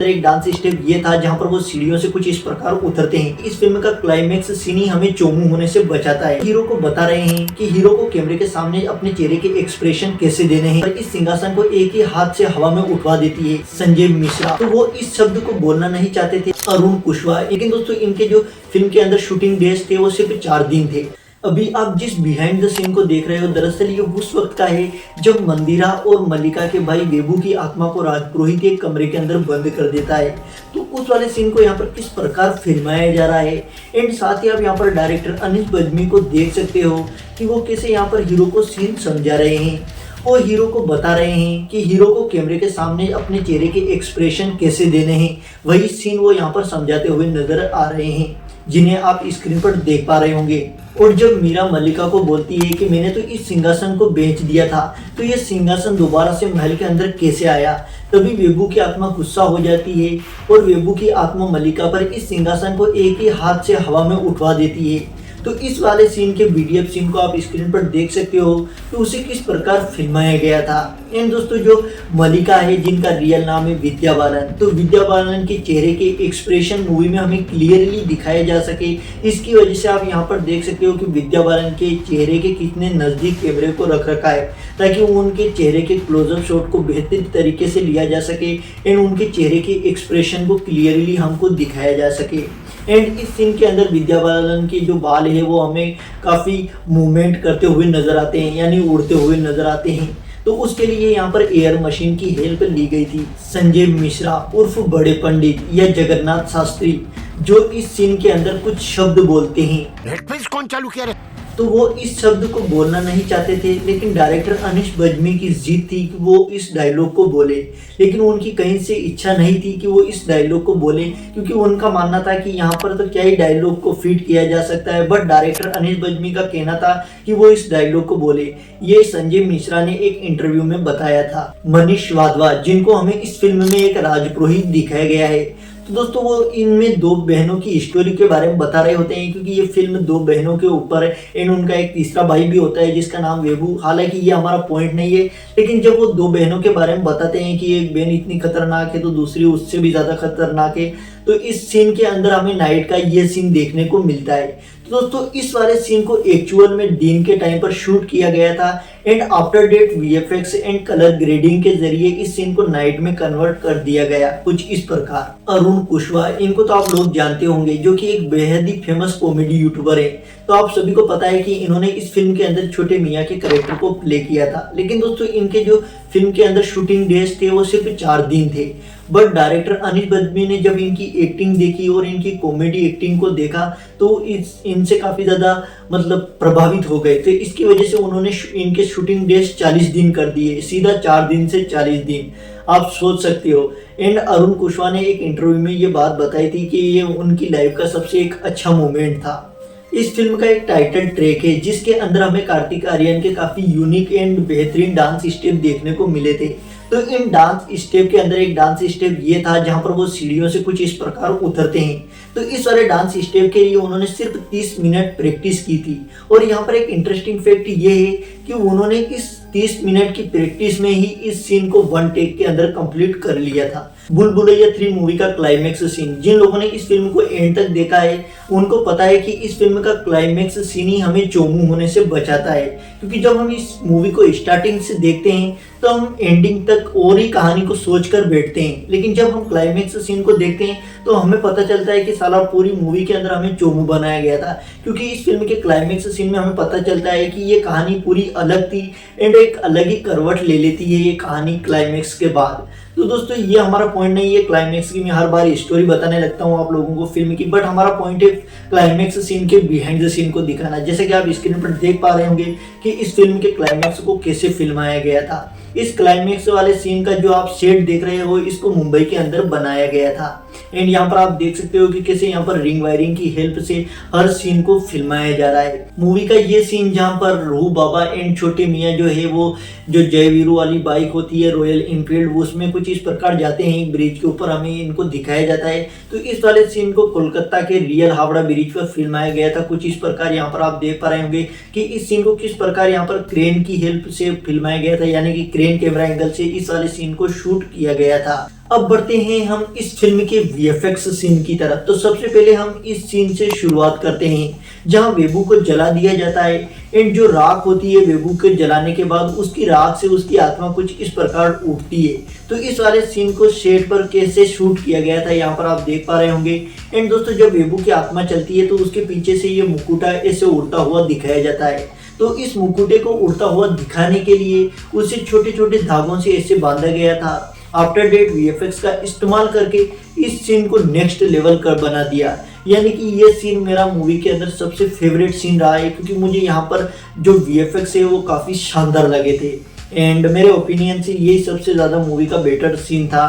एक dance step ये था जहां पर वो सीढ़ियों से कुछ इस प्रकार उतरते हैं। इस फिल्म का क्लाइमेक्स सीन ही हमें चोमू होने से बचाता है। हीरो को बता रहे हैं कि हीरो को कैमरे के सामने अपने चेहरे के एक्सप्रेशन कैसे देने हैं। और इस सिंहासन को एक ही हाथ से हवा में उठवा देती है संजय मिश्रा। तो वो इस शब्द को बोलना नहीं चाहते थे, अरुण कुशवाहा। लेकिन दोस्तों इनके जो फिल्म के अंदर शूटिंग डेज थे वो सिर्फ 4 दिन थे। अभी आप जिस बिहाइंड द सीन को देख रहे हो, दरअसल ये उस वक्त का है जब मंदिरा और मल्लिका के भाई वेबू की आत्मा को राजपुरोहित एक कमरे के अंदर बंद कर देता है। तो उस वाले सीन को यहाँ पर किस प्रकार फिल्माया जा रहा है। एंड साथ ही आप यहाँ पर डायरेक्टर अनिश बज्मी को देख सकते हो कि वो कैसे यहाँ पर हीरो को सीन समझा रहे हैं और हीरो को बता रहे हैं कि हीरो को कैमरे के सामने अपने चेहरे के एक्सप्रेशन कैसे देने हैं। वही सीन वो यहाँ पर समझाते हुए नजर आ रहे हैं, जिन्हें आप स्क्रीन पर देख पा रहे होंगे। और जब मीरा मल्लिका को बोलती है कि मैंने तो इस सिंहासन को बेच दिया था, तो ये सिंहासन दोबारा से महल के अंदर कैसे आया, तभी वेबू की आत्मा गुस्सा हो जाती है और वेबू की आत्मा मल्लिका पर इस सिंहासन को एक ही हाथ से हवा में उठवा देती है। तो इस वाले सीन के वीडियो सीन को आप स्क्रीन पर देख सकते हो कि उसे किस प्रकार फिल्माया गया था। एंड दोस्तों जो मल्लिका है, जिनका रियल नाम है विद्या बालन, तो विद्या बालन के चेहरे के एक्सप्रेशन मूवी में हमें क्लियरली दिखाए जा सके। इसकी वजह से आप यहाँ पर देख सकते हो कि विद्या बालन के चेहरे के कितने नज़दीक कैमरे को रख रखा है, ताकि उनके चेहरे के क्लोजअप शॉट को बेहतर तरीके से लिया जा सके एंड उनके चेहरे के एक्सप्रेशन को क्लियरली हमको दिखाया जा सके। एंड इस सीन के अंदर विद्या बालन के जो बाल है वो हमें काफ़ी मूवमेंट करते हुए नजर आते हैं, यानी उड़ते हुए नजर आते हैं। तो उसके लिए यहाँ पर एयर मशीन की हेल्प ली गई थी। संजय मिश्रा उर्फ बड़े पंडित या जगन्नाथ शास्त्री जो इस सीन के अंदर कुछ शब्द बोलते हैं। नेटफ्लिक्स कौन चालू किया रे? तो वो इस शब्द को बोलना नहीं चाहते थे, लेकिन डायरेक्टर अनिश बज्मी की जिद थी कि वो इस डायलॉग को बोले। लेकिन उनकी कहीं से इच्छा नहीं थी कि वो इस डायलॉग को बोले, क्योंकि उनका मानना था कि यहाँ पर तो क्या ही डायलॉग को फिट किया जा सकता है। बट डायरेक्टर अनिश बज्मी का कहना था कि वो इस डायलॉग को बोले। ये संजय मिश्रा ने एक इंटरव्यू में बताया था। मनीष वाधवा, जिनको हमें इस फिल्म में एक राजपुरोहित दिखाया गया है, तो दोस्तों वो इनमें 2 बहनों की स्टोरी के बारे में बता रहे होते हैं, क्योंकि ये फिल्म 2 बहनों के ऊपर है। एंड उनका एक तीसरा भाई भी होता है जिसका नाम वेबू। हालांकि ये हमारा पॉइंट नहीं है, लेकिन जब वो 2 बहनों के बारे में बताते हैं कि एक बहन इतनी खतरनाक है तो दूसरी उससे भी ज्यादा खतरनाक है, तो इस सीन के अंदर हमें नाइट का ये सीन देखने को मिलता है। तो दोस्तों इस वाले सीन को एक्चुअल में दिन के टाइम पर शूट किया गया था and after that VFX and colour grading के जरिए इस सीन को नाइट में कन्वर्ट कर दिया गया कुछ इस प्रकार। अरुण कुशवाहा, इनको तो आप लोग जानते होंगे, जो कि एक बेहद ही फेमस कॉमेडी यूट्यूबर है। तो आप सभी को पता है कि इन्होंने इस फिल्म के अंदर छोटे मियाँ के कैरेक्टर को प्ले किया था। लेकिन दोस्तों इनके जो फिल्म के अंदर शूटिंग डेज थे वो सिर्फ 4 दिन थे। बट डायरेक्टर अनिश बज्मी ने जब इनकी एक्टिंग देखी और इनकी कॉमेडी एक्टिंग को देखा तो इनसे काफ़ी ज़्यादा प्रभावित हो गए थे। इसकी वजह से उन्होंने इनके शूटिंग डेज 40 दिन कर दिए, सीधा 4 दिन से 40 दिन, आप सोच सकते हो। एंड अरुण कुशवाहा ने एक इंटरव्यू में ये बात बताई थी कि ये उनकी लाइफ का सबसे एक अच्छा मोमेंट था। इस फिल्म का एक टाइटल ट्रैक है जिसके अंदर हमें कार्तिक आर्यन के काफ़ी यूनिक एंड बेहतरीन डांस स्टेप देखने को मिले थे। तो इन डांस स्टेप के अंदर एक डांस स्टेप ये था जहां पर वो सीढ़ियों से कुछ इस प्रकार उतरते हैं। तो इस वाले डांस स्टेप के लिए उन्होंने सिर्फ 30 मिनट प्रैक्टिस की थी। और यहाँ पर एक इंटरेस्टिंग फैक्ट ये है कि उन्होंने इस 30 मिनट की प्रैक्टिस में ही इस सीन को 1 टेक के अंदर कंप्लीट कर लिया था। भूल भुलैया 3 मूवी का क्लाइमेक्स सीन, जिन लोगों ने इस फिल्म को एंड तक देखा है उनको पता है कि इस फिल्म का क्लाइमेक्स सीन ही हमें चोमू होने से बचाता है। क्योंकि जब हम इस मूवी को स्टार्टिंग से देखते हैं तो हम एंडिंग तक और ही कहानी को सोचकर बैठते हैं, लेकिन जब हम क्लाइमेक्स सीन को देखते हैं तो हमें पता चलता है कि साला पूरी मूवी के अंदर हमें चोमू बनाया गया था। क्योंकि इस फिल्म के क्लाइमेक्स सीन में हमें पता चलता है कि ये कहानी पूरी अलग थी एंड एक अलग ही करवट ले लेती है ये कहानी क्लाइमेक्स के बाद। तो दोस्तों ये हमारा पॉइंट नहीं है क्लाइमेक्स की, मैं हर बार स्टोरी बताने लगता हूँ आप लोगों को फिल्म की, बट हमारा पॉइंट है क्लाइमेक्स सीन के बिहाइंड द सीन को दिखाना। जैसे कि आप स्क्रीन पर देख पा रहे होंगे कि इस फिल्म के क्लाइमेक्स को कैसे फिल्माया गया था। इस क्लाइमेक्स वाले सीन का जो आप सेट देख रहे हो इसको मुंबई के अंदर बनाया गया था। एंड यहाँ पर आप देख सकते हो कि कैसे यहाँ पर रिंग वायरिंग की हेल्प से हर सीन को फिल्माया जा रहा है। मूवी का ये सीन जहाँ पर रूह बाबा एंड छोटे मियाँ जो है वो जो जय वीरू वाली बाइक होती है रॉयल इनफील्ड, उसमें कुछ इस प्रकार जाते हैं ब्रिज के ऊपर, हमें इनको दिखाया जाता है। तो इस वाले सीन को कोलकाता के रियल हावड़ा ब्रिज पर फिल्माया गया था कुछ इस प्रकार। यहाँ पर आप देख पा रहे होंगे कि इस सीन को किस प्रकार यहाँ पर क्रेन की हेल्प से फिल्माया गया था, यानी कि क्रेन कैमरा एंगल से इस वाले सीन को शूट किया गया था। अब बढ़ते हैं हम इस फिल्म के वीएफएक्स सीन की तरफ। तो सबसे पहले हम इस सीन से शुरुआत करते हैं जहां वेबू को जला दिया जाता है एंड जो राख होती है वेबू के जलाने के बाद उसकी राख से उसकी आत्मा कुछ इस प्रकार उठती है। तो इस वाले सीन को सेट पर कैसे शूट किया गया था यहाँ पर आप देख पा रहे होंगे। एंड दोस्तों जब वेबू की आत्मा चलती है तो उसके पीछे से ये मुकुटा ऐसे उड़ता हुआ दिखाया जाता है। तो इस मुकुटे को उड़ता हुआ दिखाने के लिए उसे छोटे छोटे धागों से ऐसे बांधा गया था। आफ्टर डेट वीएफएक्स का इस्तेमाल करके इस सीन को नेक्स्ट लेवल कर बना दिया। यानी कि ये सीन मेरा मूवी के अंदर सबसे फेवरेट सीन रहा है क्योंकि मुझे यहाँ पर जो वीएफएक्स है वो काफ़ी शानदार लगे थे। एंड मेरे ओपिनियन से यही सबसे ज़्यादा मूवी का बेटर सीन था।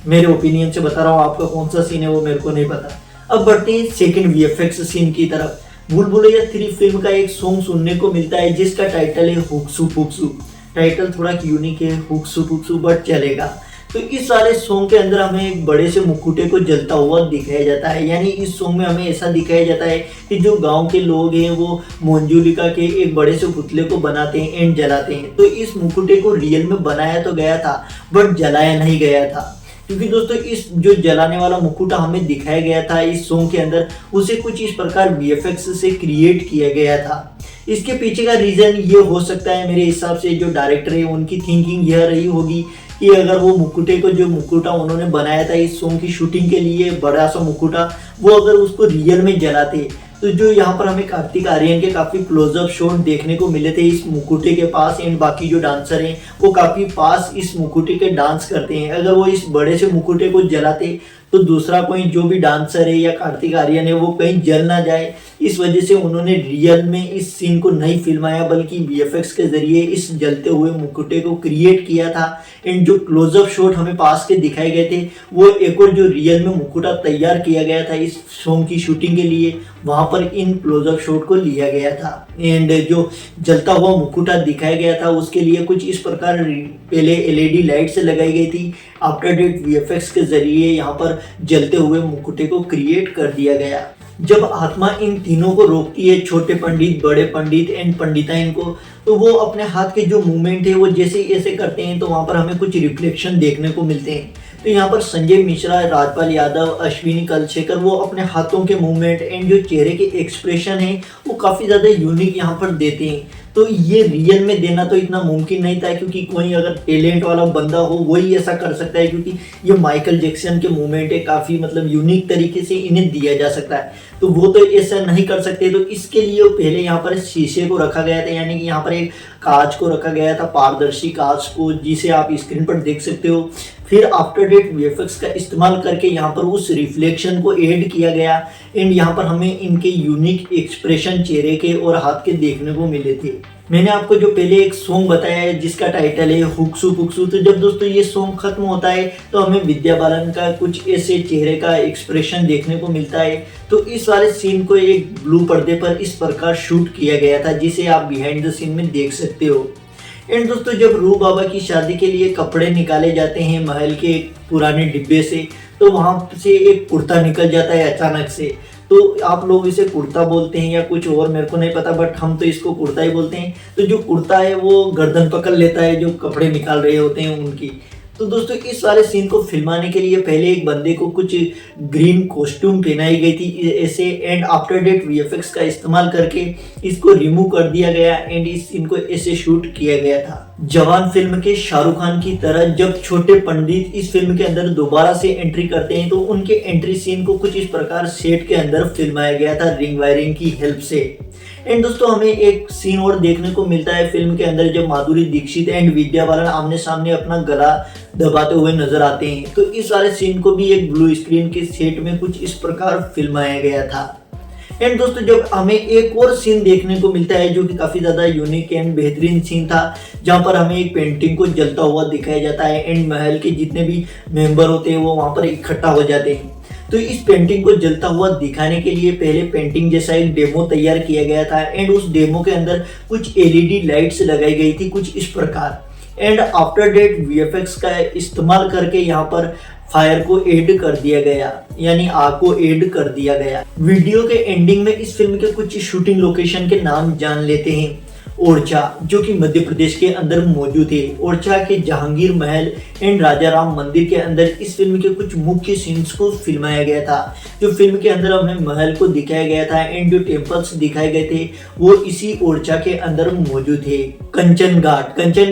मेरे ओपिनियन से बता रहा हूँ, आपका कौन सा सीन है वो मेरे को नहीं पता। अब बढ़ते हैं सेकेंड वीएफएक्स सीन की तरफ। भूल भुलैया 3 फिल्म का एक सॉन्ग सुनने को मिलता है जिसका टाइटल है हुक्सू फुक्सू। टाइटल थोड़ा यूनिक है, हुक्सू फुक्सू, बट चलेगा। तो इस सारे सॉन्ग के अंदर हमें एक बड़े से मुकुटे को जलता हुआ दिखाया जाता है। यानी इस सॉन्ग में हमें ऐसा दिखाया जाता है कि जो गांव के लोग हैं वो मंजूलिका के एक बड़े से पुतले को बनाते हैं एंड जलाते हैं। तो इस मुकुटे को रियल में बनाया तो गया था बट जलाया नहीं गया था क्योंकि दोस्तों इस जो जलाने वाला मुकुटा हमें दिखाया गया था इस सॉन्ग के अंदर उसे कुछ इस प्रकार वीएफएक्स से क्रिएट किया गया था। इसके पीछे का रीज़न ये हो सकता है मेरे हिसाब से जो डायरेक्टर है उनकी थिंकिंग यह रही होगी कि अगर वो मुकुटे को जो मुकुटा उन्होंने बनाया था इस सॉन्ग की शूटिंग के लिए बड़ा सा मुकुटा, वो अगर उसको रियल में जलाते तो जो यहाँ पर हमें कार्तिक आर्यन के काफ़ी क्लोजअप शॉट देखने को मिले थे इस मुकुटे के पास एंड बाकी जो डांसर हैं वो काफ़ी पास इस मुकुटे के डांस करते हैं। अगर वो इस बड़े से मुकुटे को जलाते तो दूसरा कोई जो भी डांसर है या कार्तिक आर्यन है वो कहीं जल ना जाए, इस वजह से उन्होंने रियल में इस सीन को नहीं फिल्माया बल्कि वीएफएक्स के जरिए इस जलते हुए मुकुटे को क्रिएट किया था। एंड जो क्लोजअप शॉट हमें पास के दिखाए गए थे वो एक और जो रियल में मुकुटा तैयार किया गया था इस सॉन्ग की शूटिंग के लिए वहां पर इन क्लोजअप शॉट को लिया गया था। एंड जो जलता हुआ मुकुटा दिखाया गया था उसके लिए कुछ इस प्रकार पहले एलईडी लाइट से लगाई गई थी। आफ्टर डेट वीएफएक्स के जरिए यहाँ पर जलते हुए मुकुटे को क्रिएट कर दिया गया। जब आत्मा इन तीनों को रोकती है, छोटे पंडित, बड़े पंडित एंड पंडिताइन को, तो वो अपने हाथ के जो मूवमेंट है वो जैसे ऐसे करते हैं तो वहाँ पर हमें कुछ रिफ्लेक्शन देखने को मिलते हैं। तो यहाँ पर संजय मिश्रा, राजपाल यादव, अश्विनी कलशेखर वो अपने हाथों के मूवमेंट एंड जो चेहरे के एक्सप्रेशन है वो काफ़ी ज़्यादा यूनिक यहाँ पर देते हैं। तो ये रियल में देना तो इतना मुमकिन नहीं था क्योंकि कोई अगर टैलेंट वाला बंदा हो वही ऐसा कर सकता है क्योंकि ये माइकल जैक्सन के मूवमेंट है, काफ़ी मतलब यूनिक तरीके से इन्हें दिया जा सकता है, तो वो तो ऐसा नहीं कर सकते। तो इसके लिए पहले यहाँ पर शीशे को रखा गया था, यानी कि यहाँ पर एक कांच को रखा गया था, पारदर्शी कांच को, जिसे आप स्क्रीन पर देख सकते हो। फिर आफ्टर डेट वीएफएक्स का इस्तेमाल करके यहाँ पर उस रिफ्लेक्शन को ऐड किया गया एंड यहाँ पर हमें इनके यूनिक एक्सप्रेशन चेहरे के और हाथ के देखने को मिले थे। मैंने आपको जो पहले एक सॉन्ग बताया है जिसका टाइटल है हुक्सू फुक्सू, तो जब दोस्तों ये सॉन्ग खत्म होता है तो हमें विद्या बालन का कुछ ऐसे चेहरे का एक्सप्रेशन देखने को मिलता है। तो इस वाले सीन को एक ब्लू पर्दे पर इस प्रकार शूट किया गया था जिसे आप बिहाइंड द सीन में देख सकते हो। एंड दोस्तों जब रूह बाबा की शादी के लिए कपड़े निकाले जाते हैं महल के एक पुराने डिब्बे से, तो वहाँ से एक कुर्ता निकल जाता है अचानक से। तो आप लोग इसे कुर्ता बोलते हैं या कुछ और मेरे को नहीं पता, बट हम तो इसको कुर्ता ही बोलते हैं। तो जो कुर्ता है वो गर्दन पकड़ लेता है जो कपड़े निकाल रहे होते हैं उनकी। तो दोस्तों इस वाले सीन को फिल्माने के लिए पहले एक बंदे को कुछ ग्रीन कॉस्ट्यूम पहनाई गई थी ऐसे, एंड आफ्टर डेट वीएफएक्स का इस्तेमाल करके इसको रिमूव कर दिया गया एंड इस सीन को ऐसे शूट किया गया था। जवान फिल्म के शाहरुख खान की तरह जब छोटे पंडित इस फिल्म के अंदर दोबारा से एंट्री करते हैं तो उनके एंट्री सीन को कुछ इस प्रकार सेट के अंदर फिल्माया गया था रिंग वायरिंग की हेल्प से। एंड दोस्तों हमें एक सीन और देखने को मिलता है फिल्म के अंदर जब माधुरी दीक्षित एंड विद्या बालन आमने सामने अपना गला दबाते हुए नजर आते हैं। तो इस वाले सीन को भी एक ब्लू स्क्रीन के सेट में कुछ इस प्रकार फिल्माया गया था। एंड दोस्तों जब हमें एक और सीन देखने को मिलता है जो कि काफ़ी ज़्यादा यूनिक एंड बेहतरीन सीन था, जहाँ पर हमें एक पेंटिंग को जलता हुआ दिखाया जाता है एंड महल के जितने भी मेंबर होते हैं वो वहाँ पर इकट्ठा हो जाते हैं। तो इस पेंटिंग को जलता हुआ दिखाने के लिए पहले पेंटिंग जैसा एक डेमो तैयार किया गया था एंड उस डेमो के अंदर कुछ एलईडी लाइट्स लगाई गई थी कुछ इस प्रकार। एंड आफ्टर डेट वीएफएक्स का इस्तेमाल करके यहाँ पर फायर को ऐड कर दिया गया, यानी आग को ऐड कर दिया गया। वीडियो के एंडिंग में इस फिल्म के कुछ शूटिंग लोकेशन के नाम जान लेते हैं। ओरछा, जो कि मध्य प्रदेश के अंदर मौजूद है। ओरछा के जहांगीर महल एंड राजा राम मंदिर के अंदर इस फिल्म के कुछ मुख्य सीन्स को फिल्माया गया था। जो फिल्म के अंदर हमें महल को दिखाया गया था एंड जो टेम्पल्स दिखाए गए थे वो इसी ओरछा के अंदर मौजूद है। कंचन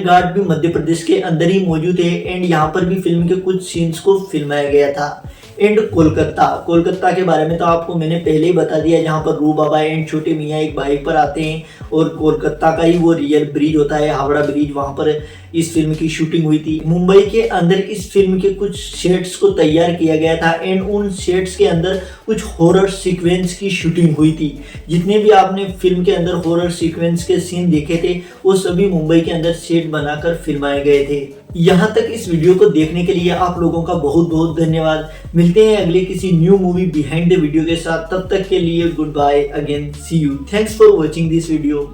घाट भी मध्य प्रदेश के अंदर ही मौजूद है एंड यहाँ पर भी फिल्म के कुछ सीन्स को फिल्माया गया था। एंड कोलकाता के बारे में तो आपको मैंने पहले ही बता दिया, जहाँ पर रू बाबा एंड छोटे मियाँ एक बाइक पर आते हैं और कोलकाता का ही वो रियल ब्रिज होता है, हावड़ा ब्रिज, वहाँ पर इस फिल्म की शूटिंग हुई थी। मुंबई के अंदर इस फिल्म के कुछ सेट्स को तैयार किया गया था एंड उन सेट्स के अंदर कुछ हॉरर सीक्वेंस की शूटिंग हुई थी। जितने भी आपने फिल्म के अंदर हॉरर सीक्वेंस के सीन देखे थे वो सभी मुंबई के अंदर सेट बनाकर फिल्माए गए थे। यहाँ तक इस वीडियो को देखने के लिए आप लोगों का बहुत बहुत धन्यवाद। मिलते हैं अगले किसी new movie behind the video के साथ। तब तक के लिए goodbye again, see you, thanks for watching this video.